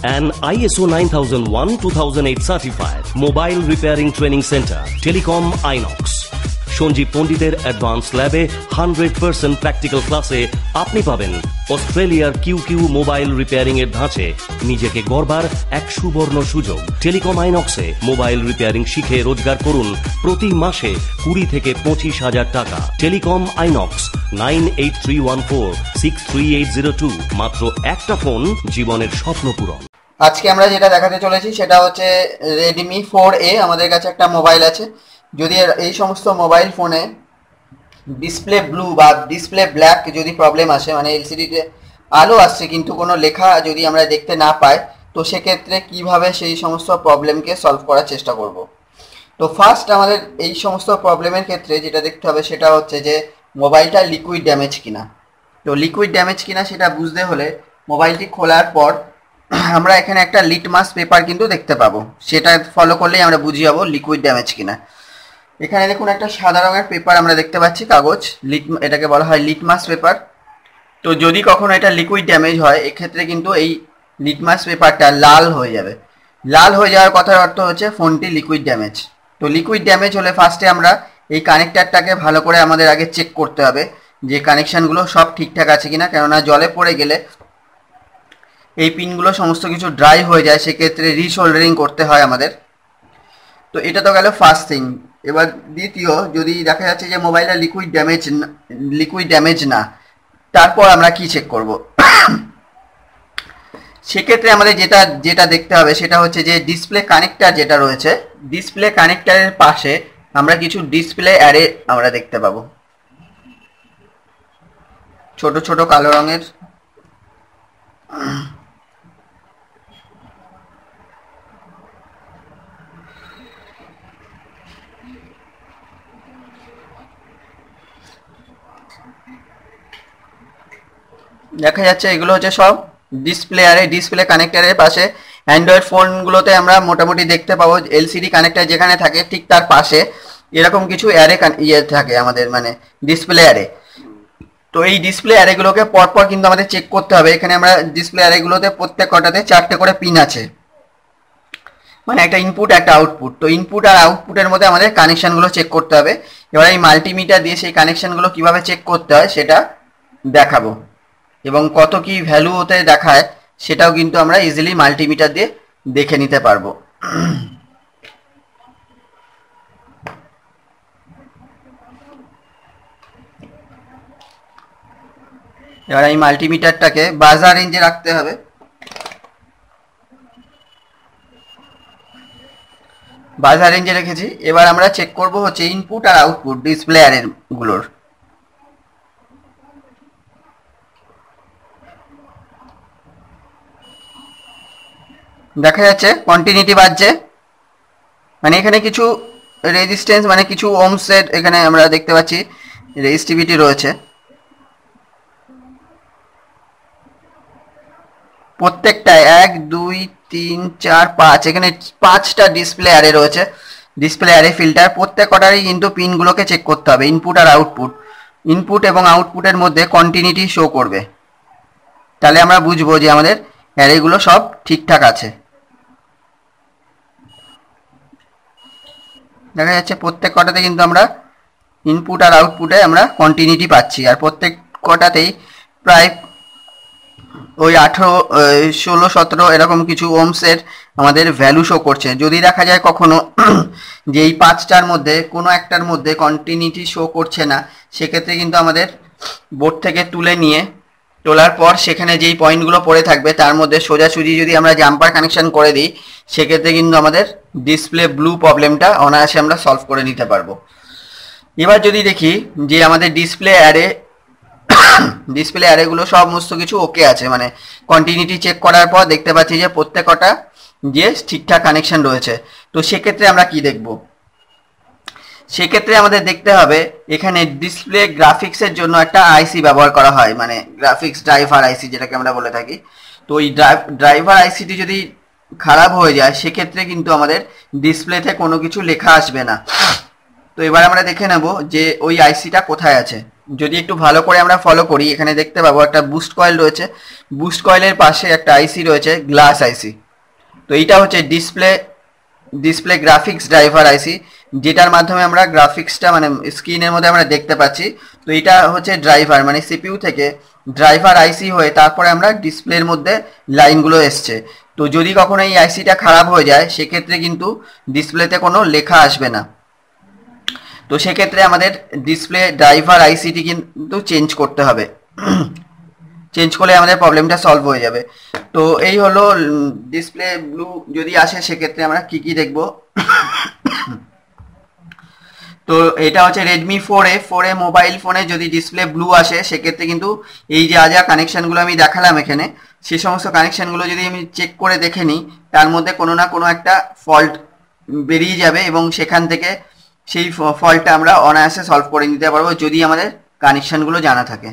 An ISO 9001-2008 certified mobile repairing training center, Telecom Inox. Sanjeev পণ্ডিতের advance ল্যাবে 100% practical ক্লাসে আপনি পাবেন অস্ট্রেলিয়ার কিউ মোবাইল রিপেয়ারিং এর ধাঁচে নিজেকে গড়বার এক সুবর্ণ সুযোগ। টেলিকম আইনক্সে মোবাইল রিপেয়ারিং শিখে রোজগার করুন প্রতি মাসে 20 থেকে 25,000 টাকা। Telecom INOX 9831463802। মাত্র একটা ফোন, জীবনের স্বপ্ন পূরণ। আজকে আমরা যেটা দেখাতে চলেছি সেটা হচ্ছে Redmi 4A। আমাদের কাছে একটা মোবাইল আছে। যদি এই সমস্ত মোবাইল ফোনে ডিসপ্লে ব্লু বা ডিসপ্লে ব্ল্যাক যদি প্রবলেম আসে, মানে এলসিডিতে আলো আসছে কিন্তু কোনো লেখা যদি আমরা দেখতে না পাই, তো সেক্ষেত্রে কিভাবে সেই সমস্ত প্রবলেমকে সলভ করার চেষ্টা করব। তো ফার্স্ট আমাদের এই সমস্ত প্রবলেমের ক্ষেত্রে যেটা দেখতে হবে সেটা হচ্ছে যে মোবাইলটা লিকুইড ড্যামেজ কিনা। তো লিকুইড ড্যামেজ কিনা সেটা বুঝতে হলে মোবাইলটি খোলার পর আমরা এখানে একটা লিটমাস পেপার কিন্তু দেখতে পাবো। সেটা ফলো করলেই আমরা বুঝে যাবো লিকুইড ড্যামেজ কিনা। এখানে দেখুন একটা সাদা রঙের পেপার আমরা দেখতে পাচ্ছি, কাগজ, এটাকে বলা হয় লিটমাস পেপার। তো যদি কখনো এটা লিকুইড ড্যামেজ হয়, এক্ষেত্রে কিন্তু এই লিটমাস পেপারটা লাল হয়ে যাবে। লাল হয়ে যাওয়ার কথার অর্থ হচ্ছে ফোনটি লিকুইড ড্যামেজ। তো লিকুইড ড্যামেজ হলে ফার্স্টে আমরা এই কানেক্টারটাকে ভালো করে আমাদের আগে চেক করতে হবে যে কানেকশানগুলো সব ঠিকঠাক আছে কিনা, কেননা জলে পড়ে গেলে এই পিনগুলো সমস্ত কিছু ড্রাই হয়ে যায়, সেক্ষেত্রে রিসোল্ডারিং করতে হয় আমাদের। তো এটা তো গেল ফার্স্ট থিং। এবার দ্বিতীয়, যদি দেখা যাচ্ছে যে মোবাইলটা লিকুইড ড্যামেজ না, তারপর আমরা কি চেক করব? সেক্ষেত্রে আমাদের যেটা দেখতে হবে সেটা হচ্ছে যে ডিসপ্লে কানেক্টার যেটা রয়েছে, ডিসপ্লে কানেক্টারের পাশে আমরা কিছু ডিসপ্লে অ্যারে আমরা দেখতে পাবো, ছোট ছোট কালো রঙের। দেখা যাচ্ছে এগুলো হচ্ছে সব ডিসপ্লে অ্যারে। ডিসপ্লে কানেক্টারের পাশে অ্যান্ড্রয়েড ফোনগুলোতে আমরা মোটামুটি দেখতে পাবো এলসিডি কানেক্টার যেখানে থাকে ঠিক তার পাশে এরকম কিছু অ্যারে থাকে আমাদের, মানে ডিসপ্লে অ্যারে। তো এই ডিসপ্লে অ্যারেগুলোকে পরপর কিন্তু আমাদের চেক করতে হবে। এখানে আমরা ডিসপ্লে অ্যারেগুলোতে প্রত্যেক কটাতে 4টে করে পিন আছে, মানে একটা ইনপুট একটা আউটপুট। তো ইনপুট আর আউটপুটের মধ্যে আমাদের কানেকশানগুলো চেক করতে হবে। এবার এই মাল্টিমিটার দিয়ে সেই কানেকশানগুলো কিভাবে চেক করতে হয় সেটা দেখাবো, এবং কত কি ভ্যালু হতে দেখায় সেটাও কিন্তু আমরা ইজিলি মাল্টিমিটার দিয়ে দেখে নিতে পারবো। এবার এই মাল্টিমিটারটাকে বাজার রেঞ্জে রাখতে হবে। বাজার রেঞ্জে রেখেছি। এবার আমরা চেক করব হচ্ছে ইনপুট আর আউটপুট ডিসপ্লে অ্যারের গুলোর। দেখা যাচ্ছে কন্টিনিউটি বাজছে, মানে এখানে কিছু রেজিস্ট্যান্স, মানে কিছু ওহমসের এখানে আমরা দেখতে পাচ্ছি রেজিস্টিভিটি রয়েছে। প্রত্যেকটায় 1 2 3 4 5, এখানে 5টা ডিসপ্লে অ্যারে রয়েছে, ডিসপ্লে অ্যারে ফিল্টার। প্রত্যেক কটারই কিন্তু পিনগুলোকে চেক করতে হবে, ইনপুট আর আউটপুট। ইনপুট এবং আউটপুটের মধ্যে কন্টিনিউটি শো করবে, তাহলে আমরা বুঝবো যে আমাদের অ্যারেগুলো সব ঠিকঠাক আছে। দেখা যাচ্ছে প্রত্যেক কটাতে কিন্তু আমরা ইনপুট আর আউটপুটে আমরা কন্টিনিউটি পাচ্ছি, আর প্রত্যেক কটাতেই প্রায় ওই 18 16 17 এরকম কিছু ওহমসের আমাদের ভ্যালু শো করছে। যদি দেখা যায় কখনো যে এই 5টার মধ্যে কোনো একটার মধ্যে কন্টিনিউটি শো করছে না, সেক্ষেত্রে কিন্তু আমাদের বোর্ড থেকে তোলার পর সেখানে যেই পয়েন্টগুলো পড়ে থাকবে তার মধ্যে সোজাসুজি যদি আমরা জাম্পার কানেকশন করে দিই, সেক্ষেত্রে কিন্তু আমাদের ডিসপ্লে ব্লু প্রবলেমটা অনায়াসে আমরা সলভ করে নিতে পারবো। এবার যদি দেখি যে আমাদের ডিসপ্লে অ্যারেগুলো সমস্ত কিছু ওকে আছে, মানে কন্টিনিউটি চেক করার পর দেখতে পাচ্ছি যে প্রত্যেকটা যে ঠিকঠাক কানেকশন রয়েছে। তো সেক্ষেত্রে আমরা কি দেখব? সেক্ষেত্রে আমাদের দেখতে হবে এখানে ডিসপ্লে গ্রাফিক্সের জন্য একটা আইসি ব্যবহার করা হয়, মানে গ্রাফিক্স ড্রাইভার আইসি যেটাকে আমরা বলে থাকি। তো এই ড্রাইভার আইসিটি যদি খারাপ হয়ে যায়, সেক্ষেত্রে কিন্তু আমাদের ডিসপ্লেতে কোনো কিছু লেখা আসবে না। তো এবার আমরা দেখে নেব যে ওই আইসিটা কোথায় আছে। যদি একটু ভালো করে আমরা ফলো করি, এখানে দেখতে পাবো একটা বুস্ট কয়েল রয়েছে, বুস্ট কয়েলের পাশে একটা আইসি রয়েছে, গ্লাস আইসি। তো এইটা হচ্ছে ডিসপ্লে গ্রাফিক্স ড্রাইভার আইসি, যেটার মাধ্যমে আমরা গ্রাফিক্সটা মানে স্ক্রিনের মধ্যে আমরা দেখতে পাচ্ছি। তো এটা হচ্ছে ড্রাইভার, মানে সিপিইউ থেকে ড্রাইভার আইসি হয়ে তারপরে আমরা ডিসপ্লের মধ্যে লাইনগুলো এসছে। তো যদি কখনো এই আইসিটা খারাপ হয়ে যায় সেক্ষেত্রে কিন্তু ডিসপ্লেতে কোনো লেখা আসবে না। তো সেক্ষেত্রে আমাদের ডিসপ্লে ড্রাইভার আইসিটি কিন্তু চেঞ্জ করতে হবে, চেঞ্জ করলে আমাদের প্রবলেমটা সলভ হয়ে যাবে। তো এই হলো ডিসপ্লে ব্লু যদি আসে সেক্ষেত্রে আমরা কি কি দেখব। তো এটা হচ্ছে রেডমি 4A মোবাইল ফোনে যদি ডিসপ্লে ব্লু আসে সেক্ষেত্রে কিন্তু এই যে যা কানেকশানগুলো আমি দেখালাম এখানে, সে সমস্ত কানেকশানগুলো যদি আমি চেক করে দেখে নিই তার মধ্যে কোনো না কোনো একটা ফল্ট বেরিয়ে যাবে এবং সেখান থেকে সেই ফল্টটা আমরা অনায়াসে সলভ করে নিতে পারবো যদি আমাদের কানেকশানগুলো জানা থাকে।